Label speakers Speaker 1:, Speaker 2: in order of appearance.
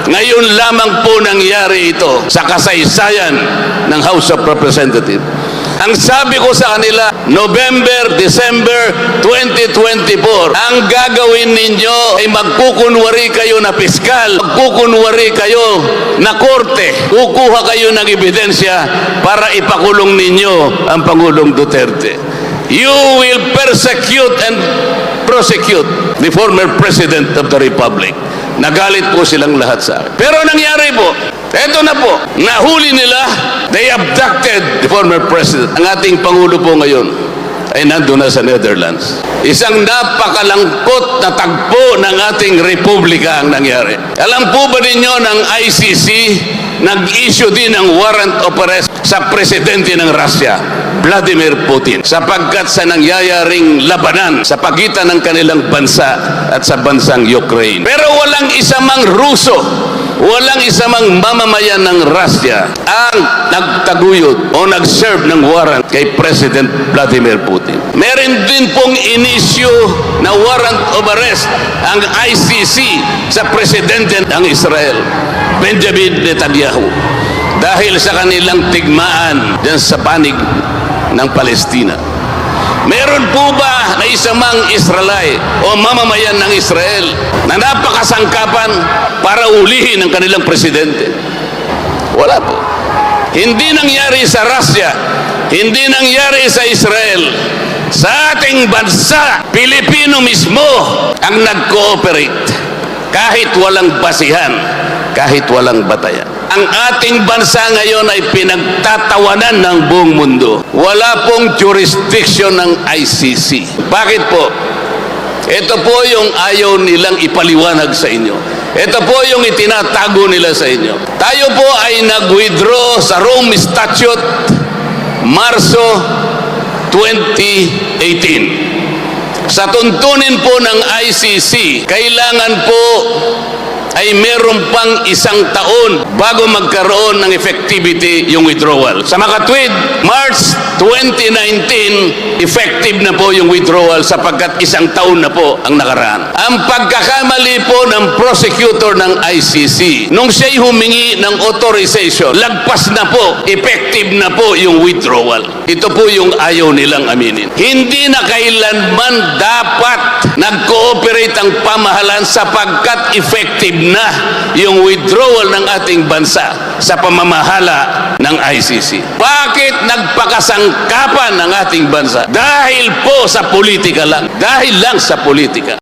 Speaker 1: Ngayon lamang po nangyari ito sa kasaysayan ng House of Representatives. Ang sabi ko sa kanila, November, December 2024, ang gagawin ninyo ay magkukunwari kayo na piskal, magkukunwari kayo na korte, kukuha kayo ng ebidensya para ipakulong ninyo ang Pangulong Duterte. You will persecute and prosecute the former President of the Republic. Nagalit po silang lahat sa akin. Pero nangyari po, eto na po, nahuli nila, they abducted the former president. Ang ating Pangulo po ngayon ay nandun na sa Netherlands. Isang napakalangkot na tagpo ng ating Republika ang nangyari. Alam po ba ninyo ng ICC, nag-issue din ng warrant of arrest sa presidente ng Russia, Vladimir Putin, sapagkat sa nangyayaring labanan sa pagitan ng kanilang bansa at sa bansang Ukraine. Pero walang isa mang Ruso, walang isa mang mamamayan ng Russia ang nagtaguyod o nag-serve ng warrant kay President Vladimir Putin. Meron din pong inisyu na warrant of arrest ang ICC sa presidente ng Israel, Benjamin Netanyahu, dahil sa kanilang tigmaan dyan sa panig ng Palestina. Meron po ba na isa mang Israelite o mamamayan ng Israel na napakasangkapan para ulihin ang kanilang presidente? Wala po. Hindi nangyari sa Russia, hindi nangyari sa Israel. Sa ating bansa, Pilipino mismo ang nag-cooperate kahit walang basihan, kahit walang batayan. Ang ating bansa ngayon ay pinagtatawanan ng buong mundo. Wala pong jurisdiction ng ICC. Bakit po? Ito po yung ayaw nilang ipaliwanag sa inyo. Ito po yung itinatago nila sa inyo. Tayo po ay nag-withdraw sa Rome Statute Marso 2018. Sa tuntunin po ng ICC, kailangan po ay meron pang isang taon bago magkaroon ng effectivity yung withdrawal. Sa makatwid, March 2019, effective na po yung withdrawal sapagkat isang taon na po ang nakaraan. Ang pagkakamali po ng prosecutor ng ICC, nung siya'y humingi ng authorization, lagpas na po, effective na po yung withdrawal. Ito po yung ayaw nilang aminin. Hindi na kailanman dapat nag-cooperate ang pamahalaan sapagkat effective na yung withdrawal ng ating bansa sa pamamahala ng ICC. Bakit nagpakasangkapan ng ating bansa? Dahil po sa politika lang. Dahil lang sa politika.